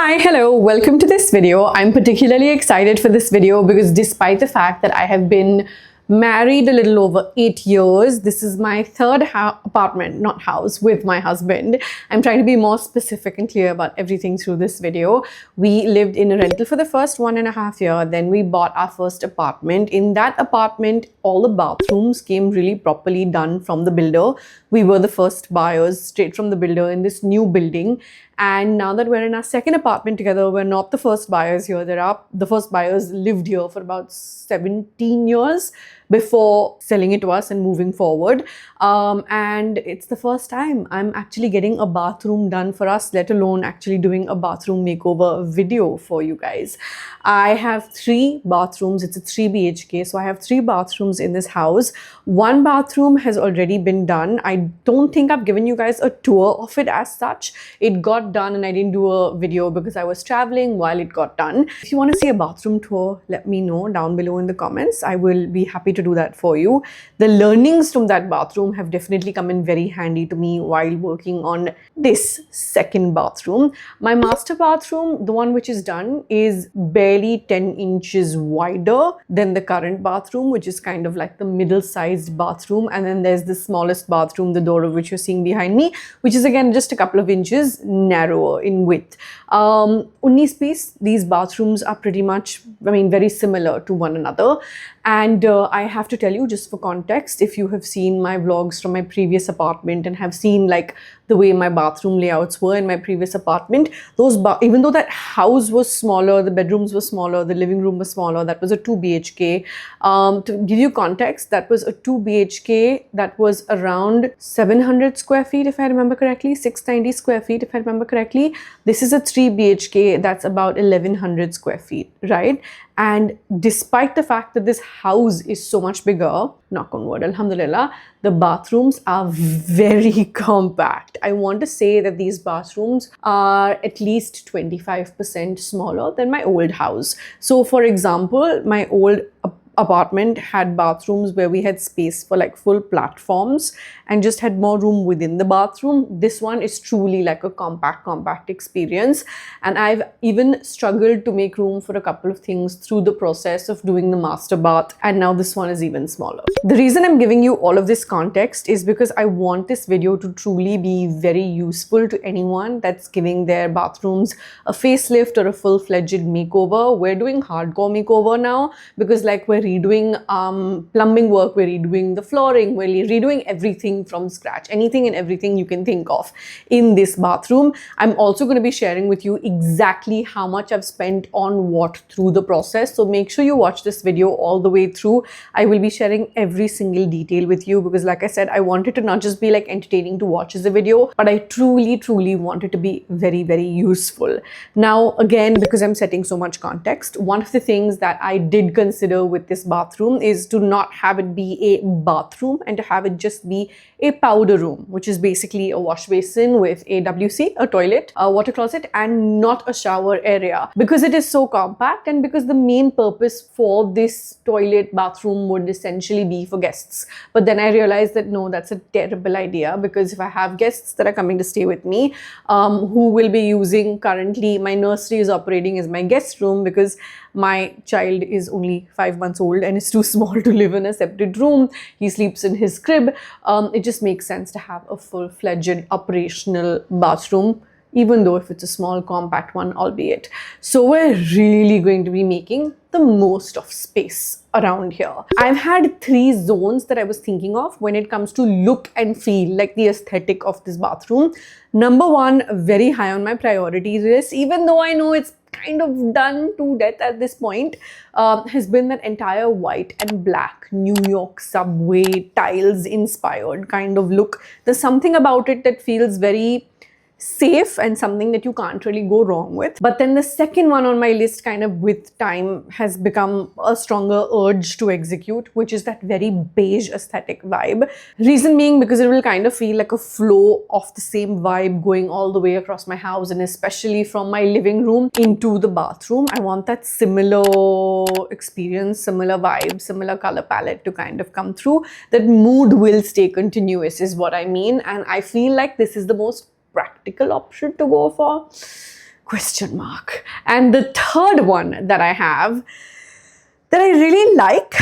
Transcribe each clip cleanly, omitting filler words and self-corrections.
Hi, hello, welcome to this video. I'm particularly excited for this video because despite the fact that I have been married a little over 8 years, this is my third apartment, not house, with my husband. I'm trying to be more specific and clear about everything through this video. We lived in a rental for the first 1.5 years, then we bought our first apartment. In that apartment, all the bathrooms came really properly done from the builder. We were the first buyers straight from the builder in this new building. And now that we're in our second apartment together, we're not the first buyers here. The first buyers lived here for about 17 years before selling it to us and moving forward. And it's the first time I'm actually getting a bathroom done for us, let alone actually doing a bathroom makeover video for you guys. I have 3 bathrooms. It's a 3 BHK. So I have 3 bathrooms in this house. 1 bathroom has already been done. I don't think I've given you guys a tour of it as such. It got done and I didn't do a video because I was traveling while it got done. If you want to see a bathroom tour, let me know down below in the comments. I will be happy to do that for you. The learnings from that bathroom have definitely come in very handy to me while working on this second bathroom. My master bathroom, the one which is done, is barely 10 inches wider than the current bathroom, which is kind of like the middle-sized bathroom. And then there's the smallest bathroom, the door of which you're seeing behind me, which is again just a couple of inches narrower in width. 19 piece, these bathrooms are pretty much, very similar to one another. And I have to tell you, just for context, if you have seen my vlogs from my previous apartment and have seen like the way my bathroom layouts were in my previous apartment, even though that house was smaller, the bedrooms were smaller, the living room was smaller, that was a 2 BHK. To give you context, that was a 2 BHK that was around 700 square feet, if I remember correctly, 690 square feet, if I remember correctly. This is a 3 BHK that's about 1100 square feet, right? And despite the fact that this house is so much bigger, knock on wood, alhamdulillah, the bathrooms are very compact. I want to say that these bathrooms are at least 25% smaller than my old house. So for example, my old apartment had bathrooms where we had space for like full platforms and just had more room within the bathroom. This one is truly like a compact experience. And I've even struggled to make room for a couple of things through the process of doing the master bath. And now this one is even smaller. The reason I'm giving you all of this context is because I want this video to truly be very useful to anyone that's giving their bathrooms a facelift or a full-fledged makeover. We're doing hardcore makeover now because like we're redoing plumbing work, we're redoing the flooring, we're redoing everything from scratch, anything and everything you can think of in this bathroom. I'm also going to be sharing with you exactly how much I've spent on what through the process. So make sure you watch this video all the way through. I will be sharing every single detail with you because like I said, I want it to not just be like entertaining to watch as a video, but I truly want it to be very useful. Now again, because I'm setting so much context, one of the things that I did consider with this bathroom is to not have it be a bathroom and to have it just be a powder room, which is basically a wash basin with a WC, a toilet, a water closet, and not a shower area. Because it is so compact and because the main purpose for this toilet bathroom would essentially be for guests. But then I realized that no, that's a terrible idea, because if I have guests that are coming to stay with me, who will be using, currently my nursery is operating as my guest room because my child is only 5 months old and is too small to live in a separate room. He sleeps in his crib. It just makes sense to have a full-fledged operational bathroom, even though if it's a small compact one, albeit. So we're really going to be making the most of space around here. I've had 3 zones that I was thinking of when it comes to look and feel, like the aesthetic of this bathroom. Number 1, very high on my priority list, even though I know it's kind of done to death at this point, has been that entire white and black New York subway tiles inspired kind of look. There's something about it that feels very safe and something that you can't really go wrong with. But then the second one on my list, kind of with time, has become a stronger urge to execute, which is that very beige aesthetic vibe. Reason being because it will kind of feel like a flow of the same vibe going all the way across my house, and especially from my living room into the bathroom. I want that similar experience, similar vibe, similar color palette to kind of come through. That mood will stay continuous is what I mean, and I feel like this is the most practical option to go for. Question mark. And the third one that I have that I really like,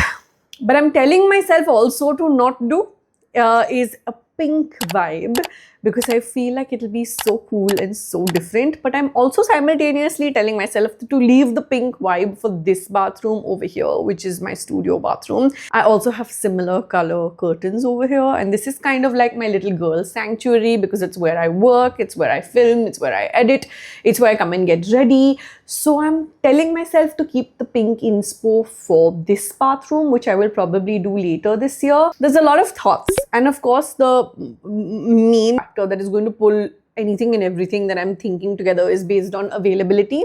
but I'm telling myself also to not do, is a pink vibe, because I feel like it'll be so cool and so different. But I'm also simultaneously telling myself to leave the pink vibe for this bathroom over here, which is my studio bathroom. I also have similar color curtains over here, and this is kind of like my little girl sanctuary, because it's where I work, it's where I film, it's where I edit, it's where I come and get ready. So I'm telling myself to keep the pink inspo for this bathroom, which I will probably do later this year. There's a lot of thoughts, and of course the main factor that is going to pull anything and everything that I'm thinking together is based on availability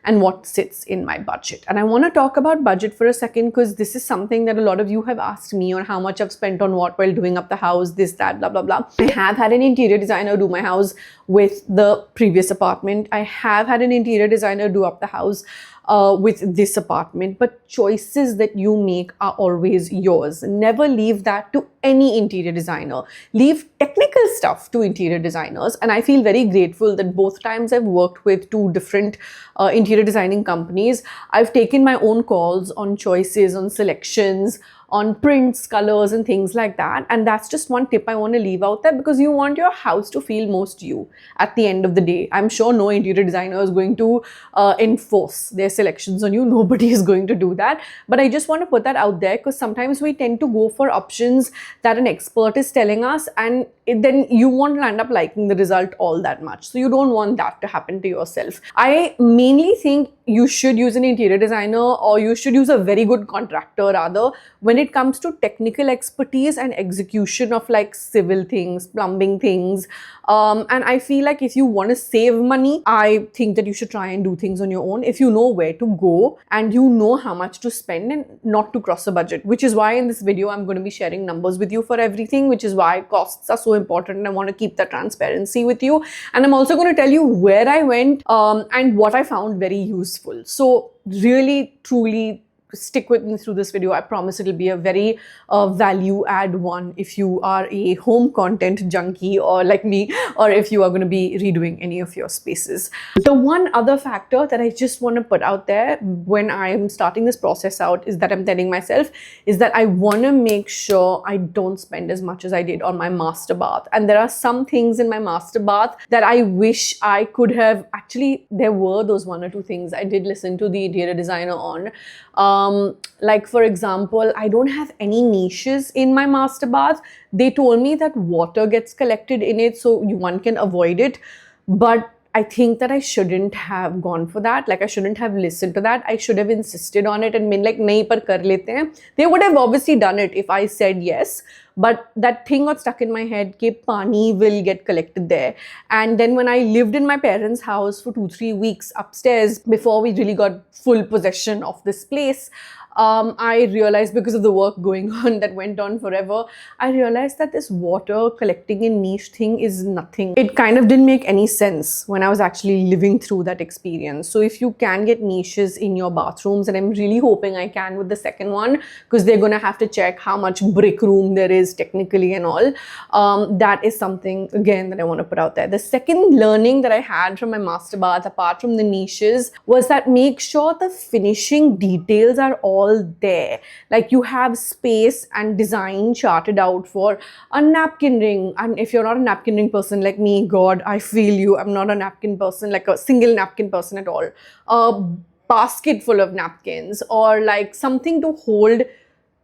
and what sits in my budget. And I want to talk about budget for a second, because this is something that a lot of you have asked me on how much I've spent on what while doing up the house, this, that, blah, blah, blah. I have had an interior designer do my house with the previous apartment. I have had an interior designer do up the house with this apartment, but choices that you make are always yours. Never leave that to any interior designer. Leave technical stuff to interior designers. And I feel very grateful that both times I've worked with two different interior designing companies, I've taken my own calls on choices, on selections, on prints, colors, and things like that. And that's just one tip I want to leave out there, because you want your house to feel most you at the end of the day. I'm sure no interior designer is going to enforce their selections on you. Nobody is going to do that. But I just want to put that out there, because sometimes we tend to go for options that an expert is telling us, and then you won't end up liking the result all that much. So you don't want that to happen to yourself. I mainly think you should use an interior designer, or you should use a very good contractor rather, when it comes to technical expertise and execution of like civil things, plumbing things. And I feel like if you want to save money, I think that you should try and do things on your own if you know where to go and you know how much to spend and not to cross a budget, which is why in this video I'm going to be sharing numbers with you for everything, which is why costs are so important, and I want to keep that transparency with you. And I'm also going to tell you where I went and what I found very useful. So really, truly, stick with me through this video. I promise it'll be a very value add one if you are a home content junkie or like me, or if you are going to be redoing any of your spaces. The one other factor that I just want to put out there when I am starting this process out is that I'm telling myself is that I want to make sure I don't spend as much as I did on my master bath. And there are some things in my master bath that I wish I could have actually, there were those one or two things I did listen to the interior designer on. Like for example, I don't have any niches in my master bath. They told me that water gets collected in it, so one can avoid it. But I think that I shouldn't have gone for that. Like I shouldn't have listened to that. I should have insisted on it and been like, nahi par kar lete hain. They would have obviously done it if I said yes. But that thing got stuck in my head, ke pani will get collected there. And then when I lived in my parents' house for 2-3 weeks upstairs, before we really got full possession of this place, I realized, because of the work going on that went on forever, I realized that this water collecting in niche thing is nothing. It kind of didn't make any sense when I was actually living through that experience. So if you can get niches in your bathrooms, and I'm really hoping I can with the second one, because they're going to have to check how much brick room there is technically and all, that is something again that I want to put out there. The second learning that I had from my master bath, apart from the niches, was that make sure the finishing details are all there. Like you have space and design charted out for a napkin ring. And if you're not a napkin ring person like me, God, I feel you. I'm not a napkin person, like a single napkin person at all. A basket full of napkins, or like something to hold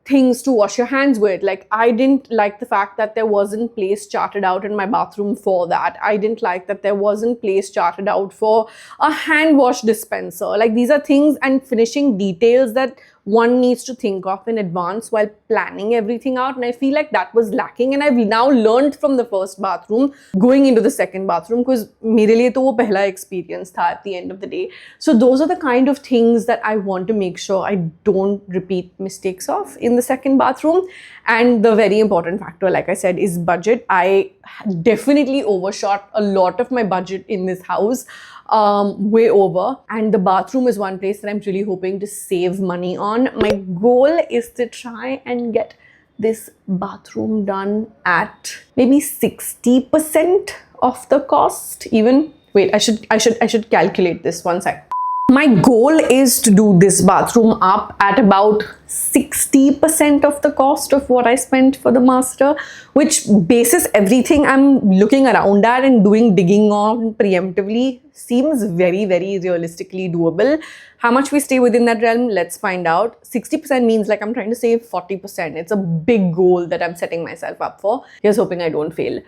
things to wash your hands with. Like I didn't like the fact that there wasn't place charted out in my bathroom for that. I didn't like that there wasn't place charted out for a hand wash dispenser. Like these are things and finishing details that one needs to think of in advance while planning everything out. And I feel like that was lacking. And I've now learned from the first bathroom going into the second bathroom, because mere liye to wo pehla experience tha at the end of the day. So those are the kind of things that I want to make sure I don't repeat mistakes of in the second bathroom. And the very important factor, like I said, is budget. I definitely overshot a lot of my budget in this house. Way over, and the bathroom is one place that I'm really hoping to save money on. My goal is to try and get this bathroom done at maybe 60% of the cost, even Wait, I should calculate this one sec. My goal is to do this bathroom up at about 60% of the cost of what I spent for the master, which bases everything I'm looking around at and doing digging on preemptively seems very, very realistically doable. How much we stay within that realm, let's find out. 60% means like I'm trying to save 40%. It's a big goal that I'm setting myself up for. Here's hoping I don't fail.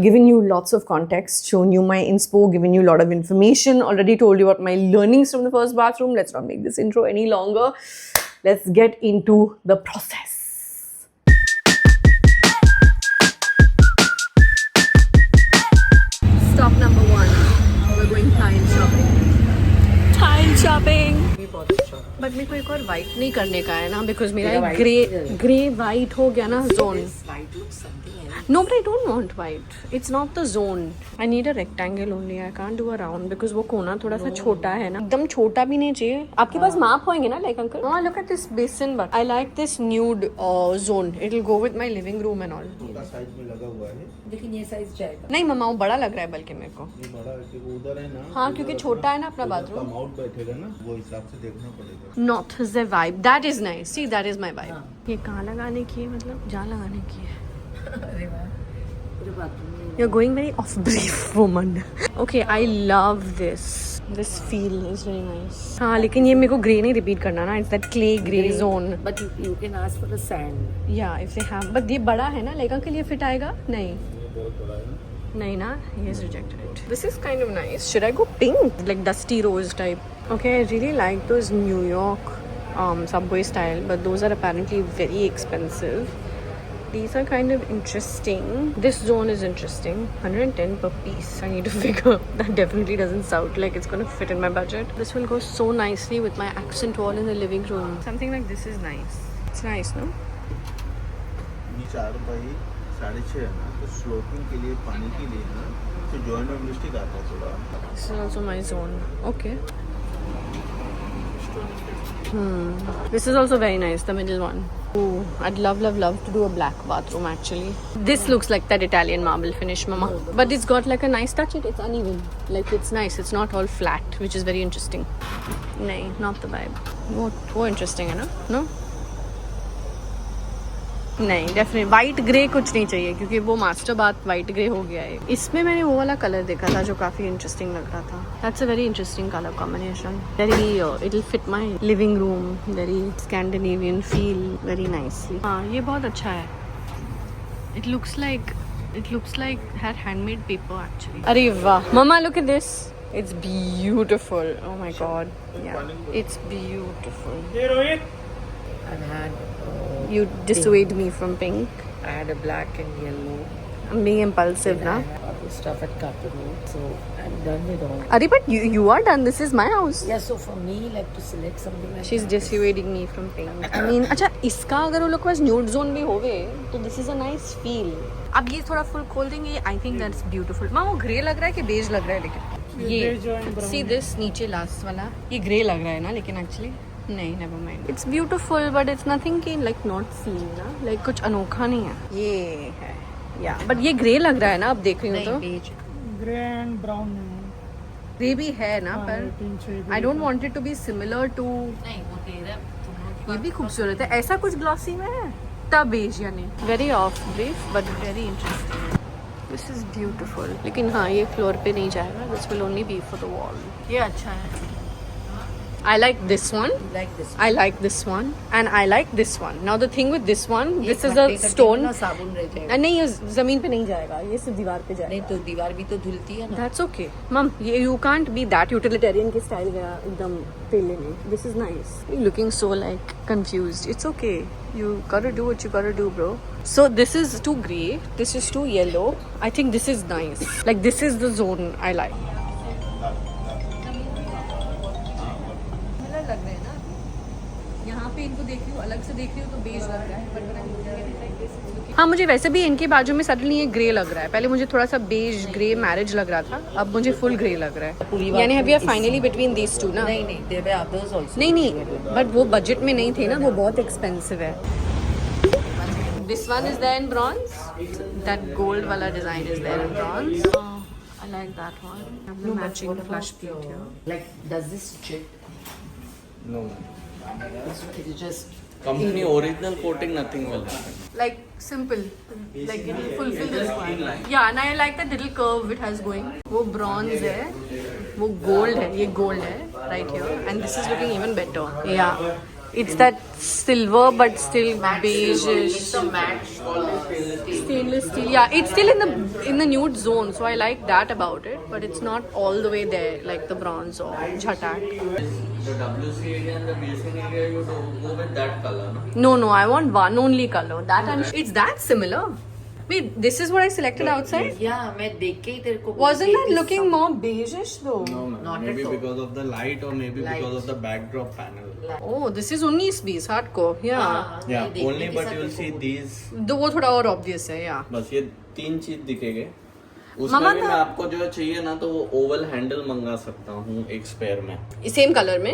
Given you lots of context, shown you my inspo, given you a lot of information, already told you about my learnings from the first bathroom. Let's not make this intro any longer. Let's get into the process. Stop number 1. We're going tile shopping. Tile shopping. But मेरे को एक और white नहीं करने का है ना, because मेरा grey white हो गया ना zone. No, but I don't want white. It's not the zone. I need a rectangle only. I can't do a round because वो कोना थोड़ा सा छोटा है ना. एकदम छोटा भी नहीं चाहिए. आपके पास माप होंगे ना, like uncle? Oh, look at this basin, but I like this nude zone. It'll go with my living room and all. छोटा साइज में लगा हुआ है. लेकिन ये साइज जाएगा. नहीं मम्मा, वो बड़ा लग रहा है बल्कि मेरे को. ये बड़ा है कि उधर है ना. हाँ, क्योंकि छोटा है ना अपना बाथरूम. अमाउंट बैठेगा ना, वो हिसाब से देखना पड़ेगा. Not the vibe. That is nice. See, that is my vibe. ये कहाँ लगाने की है, मतलब जहाँ लगाने की है. You're going very off-brief, woman. Okay, I love this. This feel is very nice. हाँ, लेकिन ये मेरे को grey नहीं repeat करना ना. It's that clay grey zone. But you can ask for the sand. Yeah, if they have. But ये बड़ा है ना, like uncle ये fit आएगा? नहीं. नहीं ना? He has rejected it. This is kind of nice. Should I go pink? Like dusty rose type. Okay, I really like those New York subway style, but those are apparently very expensive. These are kind of interesting. This zone is interesting. 110 per piece. I need to figure. That definitely doesn't sound like it's going to fit in my budget. This will go so nicely with my accent wall in the living room. Something like this is nice. It's nice, no? 4 by 6.5 है ना, तो sloping के लिए पानी के लिए ना, तो जॉइंट में मिस्टेक आता है थोड़ा. This is also my zone. Okay. This is also very nice, the middle one. Ooh, I'd love to do a black bathroom actually. This looks like that Italian marble finish, mama. But it's got like a nice touch. It's uneven. Like it's nice. It's not all flat, which is very interesting. No, not the vibe. More interesting, है ना? No? नहीं, definitely white grey कुछ नहीं चाहिए क्योंकि वो master bath white grey हो गया है. इसमें मैंने वो वाला कलर देखा था जो काफी इंटरेस्टिंग लग रहा था. That's a very interesting colour combination. Very it will fit my living room. Very Scandinavian feel. Very nicely. हाँ, ये बहुत अच्छा है. It looks like had handmade paper actually. अरे वाह mama, look at this. It's beautiful. Oh my god. Yeah, it's beautiful. I've had You dissuade me from pink. I had a black and yellow. I'm being impulsive now. I have stuff at Capitol, so I'm done with all. Are but you are done. This is my house. Yeah, so for me, like to select something like She's that. dissuading me from pink. I mean, अच्छा इसका अगर वो लोग के पास nude zone भी होवे तो this is a nice feel. अब ये थोड़ा full खोल देंगे. I think that's beautiful. माँ वो grey लग रहा है कि beige लग रहा है लेकिन ये see this नीचे last वाला ये grey लग रहा है ना लेकिन actually नहीं, never mind. It's beautiful, but it's nothing की like not seen ना, like कुछ अनोखा नहीं है. ये है, yeah. But ये grey लग रहा है ना, अब देख रही हूँ तो. ग्रे एंड ब्राउन ग्रे भी है ना, पर I don't want it to be similar to. नहीं, वो तेरा. ये भी खूबसूरत है. ऐसा कुछ ग्लॉसी में है. तब बेज यानी. Very off brief, but very interesting. This is beautiful. लेकिन हाँ, ये फ्लोर पे नहीं जाएगा. This will only be for the wall. ये अच्छा है. I like this one. Like this. I like this one, and I like this one. Now the thing with this one, this is a stone. साबुन रह जाएगा. नहीं, ये जमीन पे नहीं जाएगा. ये सिर्फ दीवार पे जाएगा. नहीं तो दीवार भी तो धुलती है ना. That's okay, Mom. You can't be that utilitarian के style गया एकदम पेले में. This is nice. You're looking so like confused. It's okay. You gotta do what you gotta do, bro. So this is too grey. This is too yellow. I think this is nice. Like this is the zone I like. लग रहे हैं ना. यहाँ पे इनको देख रही हूँ, अलग से देख रही हूँ तो बेज लग रहा है. हाँ, मुझे वैसे भी इनके बाजू में सडनली ये ग्रे लग रहा है. पहले मुझे थोड़ा सा बेज ग्रे मैरिज लग रहा था, अब मुझे फुल ग्रे लग रहा है. यानी we are finally between these two ना. नहीं, there were others also. नहीं, बट वो बजट में नहीं थे ना, वो बहुत एक्सपेंसिव है. This one is there in bronze. That gold वाला design is there in bronze. I like that one. I have the No, but matching what flush about, plate here. like, does this chip? No. It's just Company original coating, nothing will happen. Like simple, like it will fulfill this one. Yeah, and I like that little curve it has going. वो bronze है, वो gold है, ये gold है right here, and this is looking even better. Yeah, it's that silver but still beige-ish. It's a matte Stainless steel. Yeah, it's still in the nude zone, so I like that about it. But it's not all the way there like the bronze or jhatak. The WC area and the basing area, you go with that color, No, I want one only color. That it's that similar. Wait, this is what I selected outside. Yeah, मैं देख के ही तेरे को Wasn't that looking more beige-ish though? No, Not maybe at all. because of the light or maybe because of the backdrop panel. Oh, this is 19-20 hardcore. Yeah. Yeah, नहीं, only देखने के but साथ you will तेरे see को- these. तो वो थोड़ा और obvious है, yeah. बस ये 3 चीज दिखेंगे. उसमें मामा भी का- मैं आपको जो चाहिए ना तो वो ओवल हैंडल मंगा सकता हूँ एक स्पेयर में. Same color में?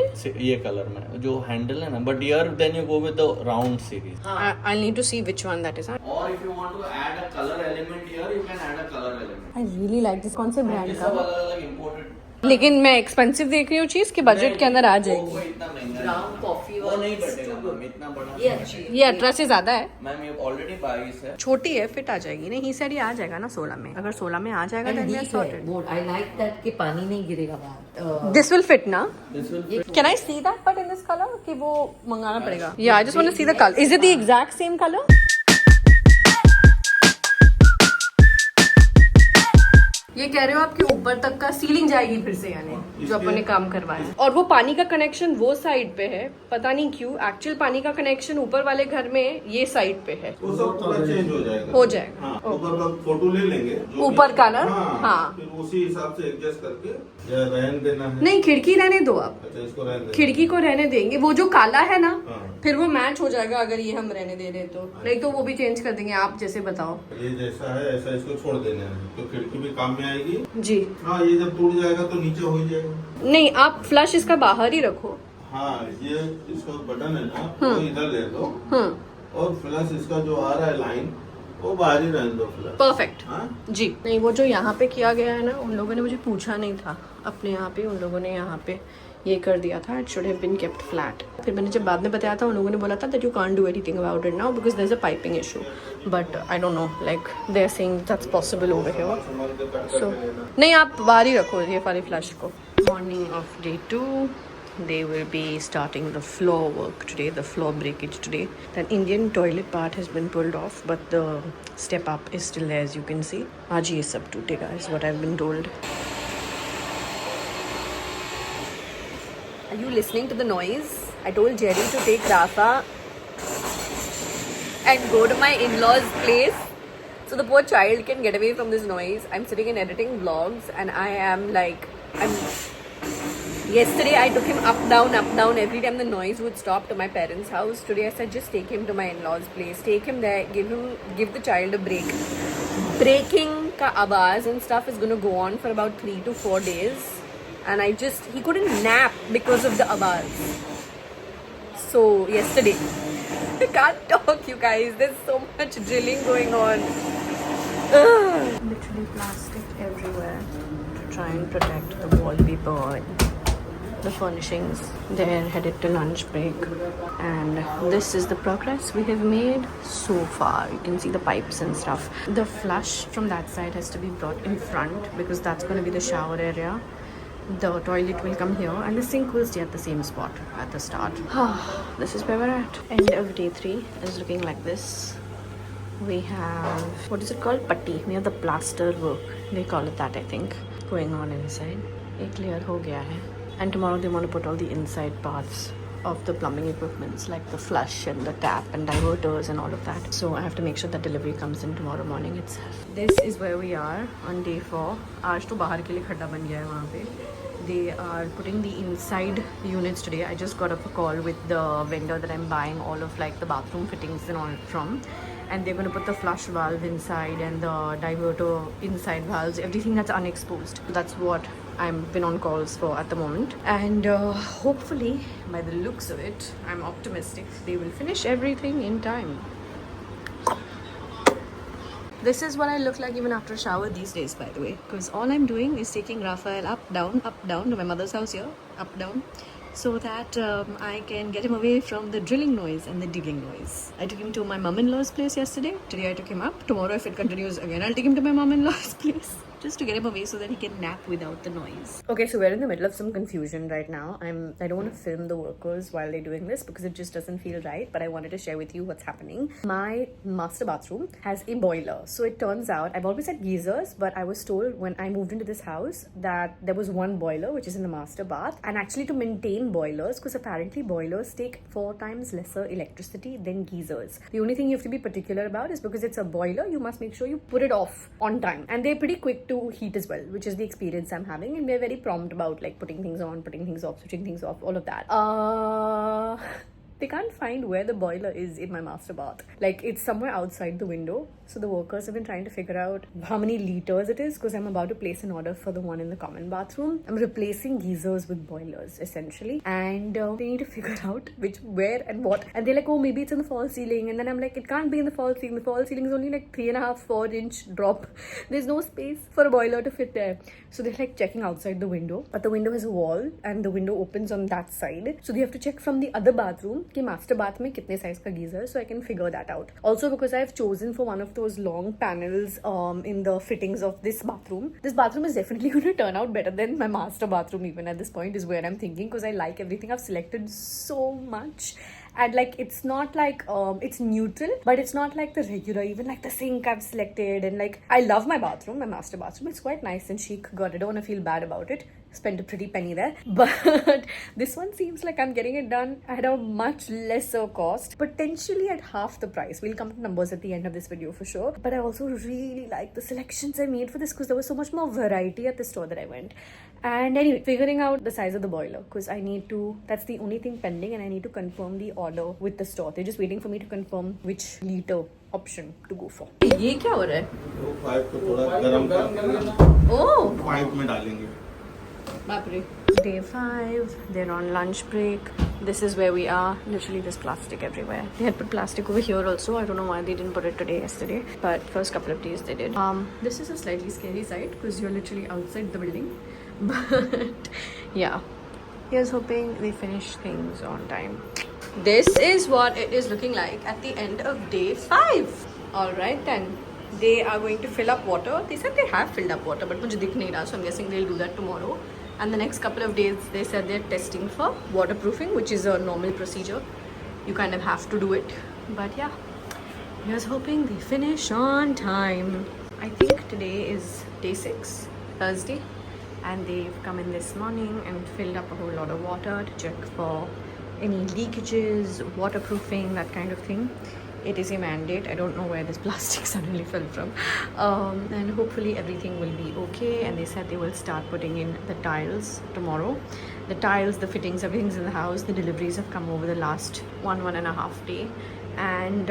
ये कलर में जो हैंडल है ना, but here then you go with the round series. I'll need to see which one that is. और if you want to add a colour element here you can add a colour element. I really like this. कौन से brand ये का? सब अलग-अलग imported. लेकिन मैं expensive देख रही हूँ चीज के बजट के अंदर आ वो जाएगी. इतना महंगा Brown coffee वो और नहीं बैठेगा मैम, इतना बड़ा. ये अच्छी है. ये 18 से ज्यादा है. मैम ये ऑलरेडी 22 है. छोटी है, फिट आ जाएगी. नहीं, ही said ये आ जाएगा ना 16 में. अगर 16 में आ जाएगा And then we are deep है. sorted. वो I like that कि पानी नहीं गिरेगा बाहर. This will fit ना? This will Can I see that but in this color? कि वो मंगाना पड़ेगा. Yeah, I just want to see the color. Is it the exact same color? ये कह रहे हो आपके ऊपर तक का सीलिंग जाएगी फिर से, यानी जो अपन ने काम करवाया. और वो पानी का कनेक्शन वो साइड पे है, पता नहीं क्यों. एक्चुअल पानी का कनेक्शन ऊपर वाले घर में ये साइड पे है. वो सब पूरा चेंज हो जाएगा. हो जाएगा. हाँ, ऊपर का फोटो ले लेंगे जो ऊपर भी- का ना? हाँ, हाँ. फिर उसी हिसाब से एडजस्ट करके या रहने देना है. नहीं, खिड़की रहने दो आप. अच्छा इसको रहने देना. खिड़की को रहने देंगे. वो जो काला है ना, हाँ. फिर वो मैच हो जाएगा अगर ये हम रहने दे रहे तो. नहीं तो वो भी चेंज कर देंगे, आप जैसे बताओ. ये जैसा है ऐसा इसको छोड़ देना है तो खिड़की भी काम में आएगी. जी. हाँ, ये जब टूट जाएगा तो नीचे हो ही जाएगा. नहीं, आप फ्लश इसका बाहर ही रखो. हाँ, ये इसका बटन है ना वो इधर ले दो और फ्लश इसका जो आ रहा है लाइन वो बाहर ही रहने दो फ्लश. परफेक्ट. हाँ? जी. नहीं, वो जो यहाँ पे किया गया है ना, उन लोगों ने मुझे पूछा नहीं था. अपने यहाँ पे उन लोगों ने यहाँ पे ये कर दिया था. It should have been kept flat. फिर मैंने जब बाद में बताया था, उन लोगों ने बोला था that you can't do anything about it now because there is a piping issue. But I don't know, like they are saying that's possible over here. संभाल के कट So, करके लेना. नहीं, आप बाहर ही रखो ये वाली फ्लैश को. Morning of day 2. They will be starting the floor work today, the floor breakage today. That Indian toilet part has been pulled off, but the step up is still there, as you can see. आज ये सब टूटेगा is what I've been told. Are you listening to the noise? I told Jerry to take Rafa and go to my in-laws' place so the poor child can get away from this noise. I'm sitting and editing vlogs and I am like, yesterday I took him up down every time the noise would stop to my parents' house. Today I said just take him to my in-laws' place, take him there, give the child a break. Breaking ka awaaz and stuff is going to go on for about 3 to 4 days and he couldn't nap because of the awaaz. So yesterday I can't talk, you guys. There's so much drilling going on. Literally plastic everywhere to try and protect the wallpaper and the furnishings. They're headed to lunch break. And this is the progress we have made so far. You can see the pipes and stuff. The flush from that side has to be brought in front because that's going to be the shower area. The toilet will come here and the sink will stay at the same spot at the start. This is where we're at. End of day 3 is looking like this. We have, what is it called? Putty. We have the plaster work. They call it that, I think. Going on inside. It clear ho gaya hai. And tomorrow they want to put all the inside parts of the plumbing equipments like the flush and the tap and diverters and all of that. So I have to make sure that delivery comes in tomorrow morning itself. This is where we are on day 4. आज तो बाहर के लिए खड्डा बन गया है वहाँ पे. They are putting the inside units today. I just got off a call with the vendor that I'm buying all of like the bathroom fittings and all from. And they're going to put the flush valve inside and the diverter inside valves, everything that's unexposed. That's what I've been on calls for at the moment. And hopefully, by the looks of it, I'm optimistic they will finish everything in time. This is what I look like even after a shower these days, by the way, because all I'm doing is taking Raphael up, down to my mother's house here, up, down, so that I can get him away from the drilling noise and the digging noise. I took him to my mum-in-law's place yesterday. Today I took him up. Tomorrow, if it continues again, I'll take him to my mum-in-law's place, just to get him away so that he can nap without the noise. Okay, so we're in the middle of some confusion right now. I don't want to film the workers while they're doing this because it just doesn't feel right, but I wanted to share with you what's happening. My master bathroom has a boiler. So it turns out, I've always had geysers, but I was told when I moved into this house that there was one boiler which is in the master bath, and actually to maintain boilers, because apparently boilers take 4 times lesser electricity than geysers. The only thing you have to be particular about is because it's a boiler, you must make sure you put it off on time, and they're pretty quick to heat as well, which is the experience I'm having, and we're very prompt about like putting things on, putting things off, switching things off, all of that. They can't find where the boiler is in my master bath. Like, it's somewhere outside the window. So the workers have been trying to figure out how many liters it is, because I'm about to place an order for the one in the common bathroom. I'm replacing geysers with boilers, essentially. And they need to figure out where and what. And they're like, oh, maybe it's in the false ceiling. And then I'm like, it can't be in the false ceiling. The false ceiling is only like 3.5, 4-inch drop. There's no space for a boiler to fit there. So they're like checking outside the window. But the window has a wall and the window opens on that side. So they have to check from the other bathroom कि master bath में कितने size का geyser, so I can figure that out. Also, because I've chosen for one of those long panels in the fittings of this bathroom. This bathroom is definitely going to turn out better than my master bathroom even at this point, is where I'm thinking, because I like everything I've selected so much. And like, it's not like it's neutral, but it's not like the regular, even like the sink I've selected. And like, I love my bathroom, my master bathroom. It's quite nice and chic. God, I don't want to feel bad about it. Spent a pretty penny there. But this one seems like I'm getting it done at a much lesser cost, potentially at half the price. We'll come to numbers at the end of this video for sure. But I also really like the selections I made for this, because there was so much more variety at the store that I went. And anyway, figuring out the size of the boiler, because I need to, that's the only thing pending, and I need to confirm the order with the store. They're just waiting for me to confirm which liter option to go for. ये क्या हो रहा है? वो pipe को थोड़ा गरम करके Oh, पाइप में डालेंगे. Day 5, they're on lunch break. This is where we are. Literally, there's plastic everywhere. They had put plastic over here also. I don't know why they didn't put it yesterday, but first couple of days they did. This is a slightly scary sight because you're literally outside the building. But yeah, here's hoping they finish things on time. This is what it is looking like at the end of day 5. All right then. They are going to fill up water. They said they have filled up water, but mujhe dikh nahi raha, so I'm guessing they'll do that tomorrow. And the next couple of days, they said they're testing for waterproofing, which is a normal procedure. You kind of have to do it. But yeah, here's hoping they finish on time. I think today is day 6, Thursday. And they've come in this morning and filled up a whole lot of water to check for any leakages, waterproofing, that kind of thing. It is a mandate. I don't know where this plastic suddenly fell from. And hopefully everything will be okay. And they said they will start putting in the tiles tomorrow. The tiles, the fittings, everything's in the house. The deliveries have come over the last 1.5 day. And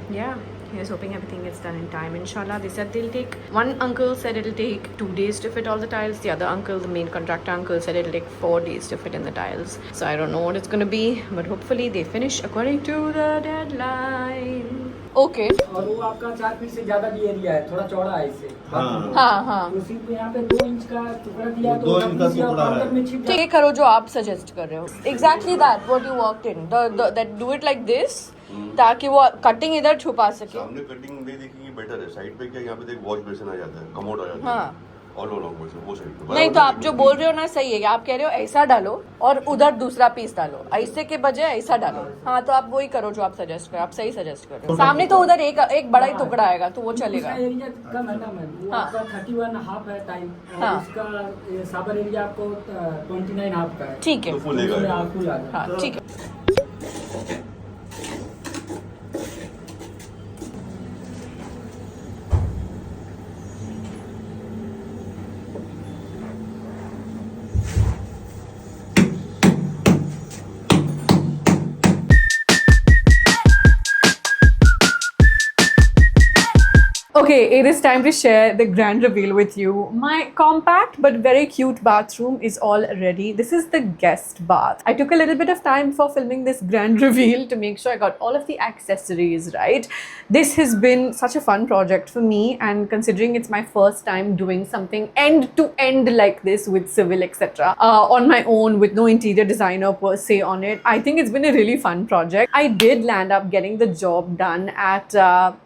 yeah, here's hoping everything gets done in time, inshallah. They said they'll take, one uncle said it'll take 2 days to fit all the tiles. The other uncle, the main contractor uncle, said it'll take 4 days to fit in the tiles. So I don't know what it's gonna be, but hopefully they finish according to the deadline. Okay. और वो आपका 4 feet से ज्यादा भी area है, थोड़ा चौड़ा है इससे. हाँ. तो सिर्फ यहाँ पे 2 इंच का टुकड़ा दिया तो 2 इंच का टुकड़ा है. ठीक करो जो आप सजेस्ट कर रहे हो. Exactly that what you walked in. That do it like this, ताकि वो कटिंग इधर छुपा सके. सामने कटिंग नहीं दिखेगी बेटर है. साइड पे क्या यहाँ पे देख वॉश बेसिन आ जाता है, कमोड आ जाता है. हाँ. ऑल अलॉन्ग बेसिन वो साइड पे. नहीं तो आप जो बोल रहे हो ना सही है. आप कह रहे हो ऐसा डालो और उधर दूसरा पीस डालो, ऐसे के बजाय ऐसा डालो. हाँ तो आप वही करो जो आप सजेस्ट करो. आप सही सजेस्ट कर रहे हो. सामने तो उधर एक बड़ा ही टुकड़ा आएगा तो वो चलेगा. एरिया कम है ना मैम, वो आपका 31.5 है टाइम, और इसका साबर एरिया आपको 29.5 का है. ठीक है, फुल लेगा. हाँ ठीक है. Okay, it is time to share the grand reveal with you. My compact but very cute bathroom is all ready. This is the guest bath. I took a little bit of time for filming this grand reveal to make sure I got all of the accessories right. This has been such a fun project for me, and considering it's my first time doing something end to end like this with civil etc. On my own with no interior designer per se on it, I think it's been a really fun project. I did land up getting the job done at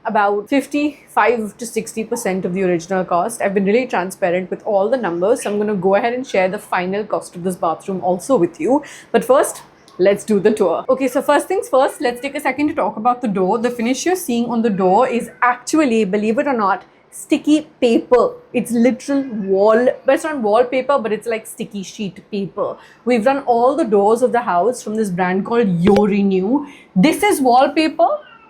about 55 to 60% of the original cost. I've been really transparent with all the numbers, so I'm going to go ahead and share the final cost of this bathroom also with you. But first, let's do the tour. Okay, so first things first, let's take a second to talk about the door. The finish you're seeing on the door is actually, believe it or not, sticky paper. It's literal wall, but it's not wallpaper, but it's like sticky sheet paper. We've done all the doors of the house from this brand called Renew. This is wallpaper.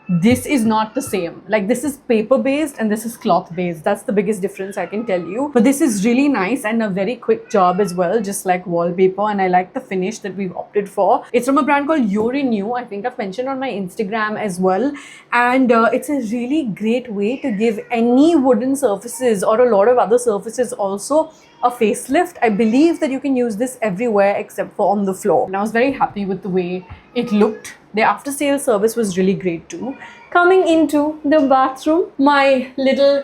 This is not the same. Like, this is paper based and this is cloth based. That's the biggest difference I can tell you. But this is really nice and a very quick job as well, just like wallpaper. And I like the finish that we've opted for. It's from a brand called Renew. I think I've mentioned on my Instagram as well. And it's a really great way to give any wooden surfaces or a lot of other surfaces also a facelift. I believe that you can use this everywhere except for on the floor. And I was very happy with the way it looked. The after sale service was really great too. Coming into the bathroom, my little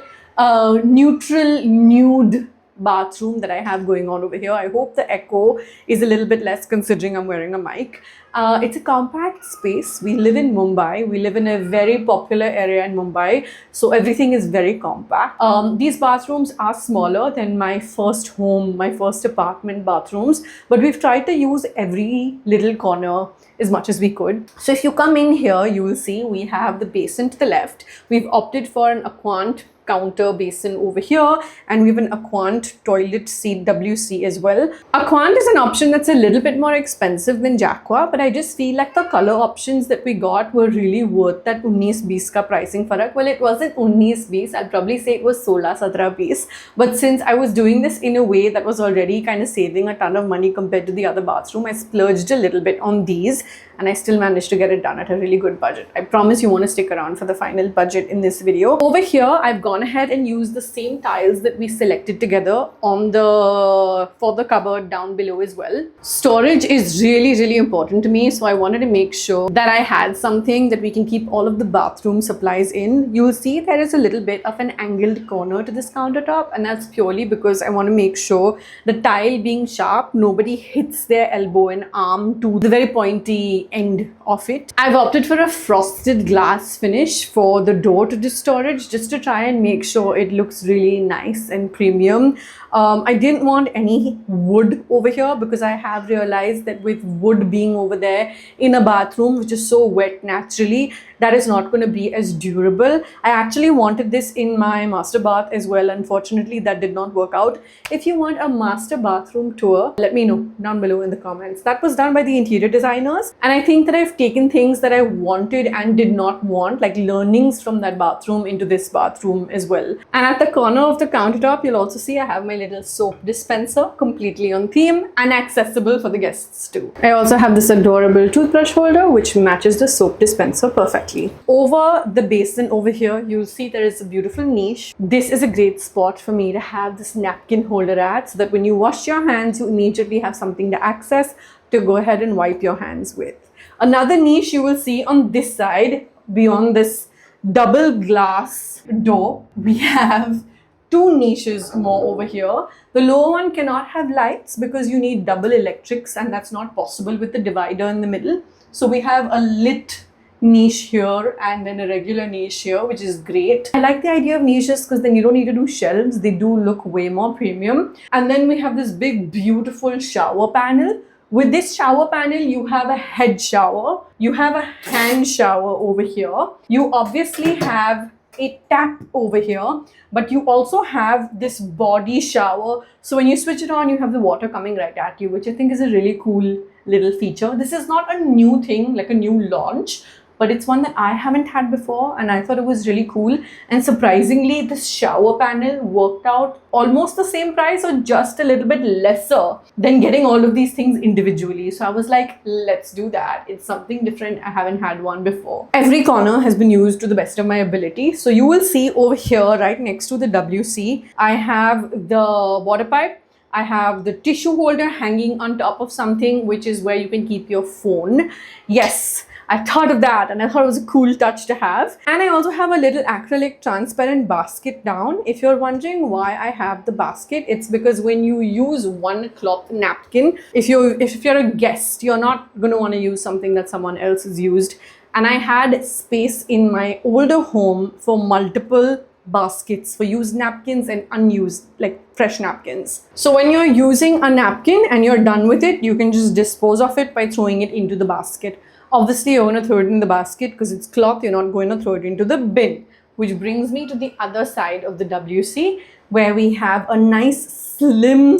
neutral nude bathroom that I have going on over here. I hope the echo is a little bit less considering I'm wearing a mic. It's a compact space. We live in Mumbai. We live in a very popular area in Mumbai, so everything is very compact. These bathrooms are smaller than my first home, my first apartment bathrooms, but we've tried to use every little corner as much as we could. So if you come in here, you will see we have the basin to the left. We've opted for an Aquant counter basin over here, and we have an Aquant toilet seat WC as well. Aquant is an option that's a little bit more expensive than Jaqua, but I just feel like the color options that we got were really worth that 19-20 ka pricing farak. Well, it wasn't 19-20, I'll probably say it was 16-17, but since I was doing this in a way that was already kind of saving a ton of money compared to the other bathroom, I splurged a little bit on these and I still managed to get it done at a really good budget. I promise you want to stick around for the final budget in this video. Over here, I've gone ahead and used the same tiles that we selected together on for the cupboard down below as well. Storage is really important to me, so I wanted to make sure that I had something that we can keep all of the bathroom supplies in. You'll see there is a little bit of an angled corner to this countertop, and that's purely because I want to make sure the tile being sharp, nobody hits their elbow and arm to the very pointy end of it. I've opted for a frosted glass finish for the door to this storage, just to try and make sure it looks really nice and premium. I didn't want any wood over here because I have realized that with wood being over there in a bathroom which is so wet naturally, that is not going to be as durable. I actually wanted this in my master bath as well. Unfortunately, that did not work out. If you want a master bathroom tour, let me know down below in the comments. That was done by the interior designers, and I think that I've taken things that I wanted and did not want, like learnings from that bathroom, into this bathroom as well. And at the corner of the countertop, you'll also see I have my little soap dispenser, completely on theme and accessible for the guests too. I also have this adorable toothbrush holder which matches the soap dispenser perfectly. Over the basin over here, you'll see there is a beautiful niche. This is a great spot for me to have this napkin holder at, so that when you wash your hands, you immediately have something to access to go ahead and wipe your hands with. Another niche you will see on this side, beyond this double glass door, we have two niches more over here. The lower one cannot have lights because you need double electrics, and that's not possible with the divider in the middle. So we have a lit niche here and then a regular niche here, which is great. I like the idea of niches because then you don't need to do shelves. They do look way more premium. And then we have this big beautiful shower panel. With this shower panel, you have a head shower, you have a hand shower over here, you obviously have a tap over here, but you also have this body shower. So when you switch it on, you have the water coming right at you, which I think is a really cool little feature. This is not a new thing, like a new launch, but it's one that I haven't had before and I thought it was really cool. And surprisingly, this shower panel worked out almost the same price or just a little bit lesser than getting all of these things individually. So I was like, let's do that. It's something different. I haven't had one before. Every corner has been used to the best of my ability. So you will see over here, right next to the WC, I have the water pipe. I have the tissue holder hanging on top of something, which is where you can keep your phone. Yes, I thought of that and I thought it was a cool touch to have. And I also have a little acrylic transparent basket down. If you're wondering why I have the basket, it's because when you use one cloth napkin, if you're a guest, you're not going to want to use something that someone else has used. And I had space in my older home for multiple baskets for used napkins and unused, like fresh napkins. So when you're using a napkin and you're done with it, you can just dispose of it by throwing it into the basket. Obviously, you're going to throw it in the basket because it's cloth. You're not going to throw it into the bin, which brings me to the other side of the WC, where we have a nice slim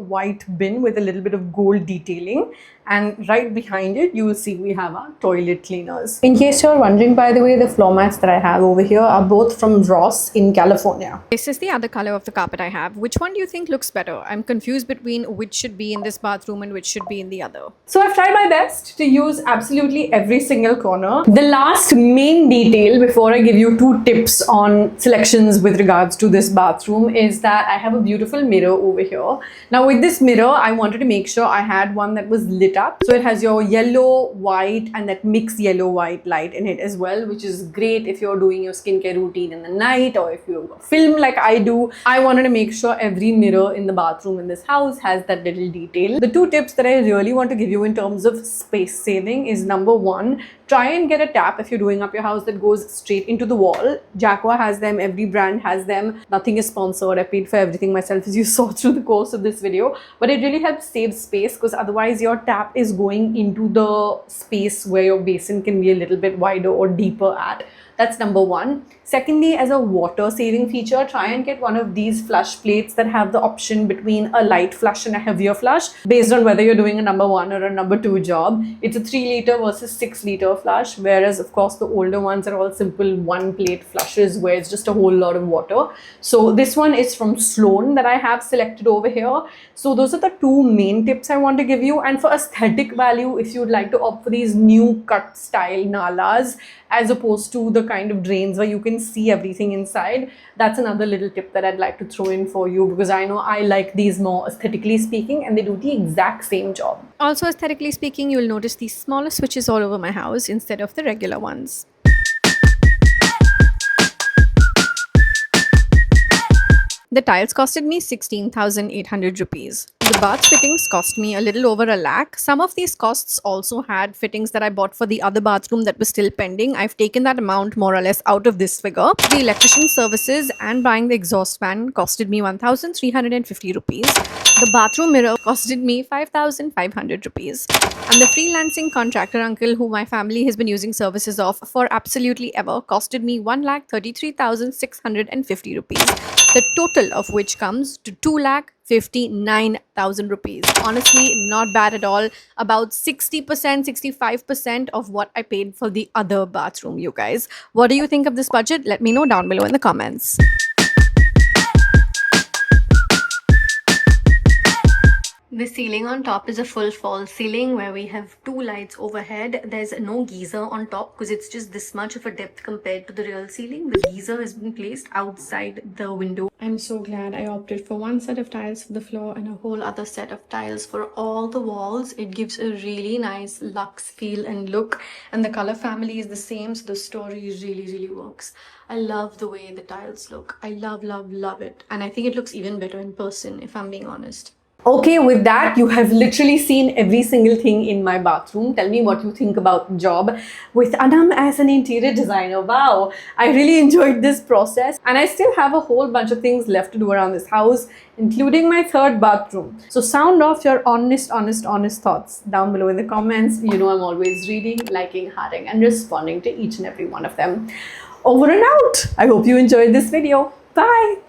white bin with a little bit of gold detailing, and right behind it you will see we have our toilet cleaners. In case you're wondering, by the way, the floor mats that I have over here are both from Ross in California. This is the other color of the carpet I have. Which one do you think looks better? I'm confused between which should be in this bathroom and which should be in the other. So I've tried my best to use absolutely every single corner. The last main detail before I give you 2 tips on selections with regards to this bathroom is that I have a beautiful mirror over here. Now with this mirror, I wanted to make sure I had one that was lit up. So it has your yellow, white and that mixed yellow-white light in it as well, which is great if you're doing your skincare routine in the night or if you film like I do. I wanted to make sure every mirror in the bathroom in this house has that little detail. The 2 tips that I really want to give you in terms of space saving is number 1, try and get a tap if you're doing up your house that goes straight into the wall. Jaqua has them, every brand has them. Nothing is sponsored. I paid for everything myself, as you saw through the course of this video. But it really helps save space because otherwise your tap is going into the space where your basin can be a little bit wider or deeper at. That's number 1. Secondly, as a water saving feature, try and get one of these flush plates that have the option between a light flush and a heavier flush based on whether you're doing a number 1 or a number 2 job. It's a 3 liter versus 6 liter flush, whereas of course the older ones are all simple 1 plate flushes where it's just a whole lot of water. So this one is from Sloan that I have selected over here. So those are the 2 main tips I want to give you. And for aesthetic value, if you'd like to opt for these new cut style nalas as opposed to the kind of drains where you can see everything inside, that's another little tip that I'd like to throw in for you because I know I like these more aesthetically speaking and they do the exact same job. Also, aesthetically speaking, you'll notice these smaller switches all over my house instead of the regular ones. The tiles costed me 16,800 rupees. The bath fittings cost me a little over 1 lakh. Some of these costs also had fittings that I bought for the other bathroom that was still pending. I've taken that amount more or less out of this figure. The electrician services and buying the exhaust fan costed me 1,350 rupees. The bathroom mirror costed me 5,500 rupees. And the freelancing contractor uncle who my family has been using services of for absolutely ever costed me 1,33,650 rupees. The total of which comes to 2,59,000 rupees. Honestly, not bad at all. About 60%, 65% of what I paid for the other bathroom, you guys. What do you think of this budget? Let me know down below in the comments. The ceiling on top is a full false ceiling where we have 2 lights overhead. There's no geyser on top because it's just this much of a depth compared to the real ceiling. The geyser has been placed outside the window. I'm so glad I opted for 1 set of tiles for the floor and a whole other set of tiles for all the walls. It gives a really nice luxe feel and look, and the color family is the same, so the story really works. I love the way the tiles look. I love it, and I think it looks even better in person if I'm being honest. Okay, with that, you have literally seen every single thing in my bathroom. Tell me what you think about the job with Aanam as an interior designer. Wow, I really enjoyed this process and I still have a whole bunch of things left to do around this house, including my 3rd bathroom. So sound off your honest thoughts down below in the comments. You know I'm always reading, liking, hearting and responding to each and every one of them. Over and out. I hope you enjoyed this video. Bye.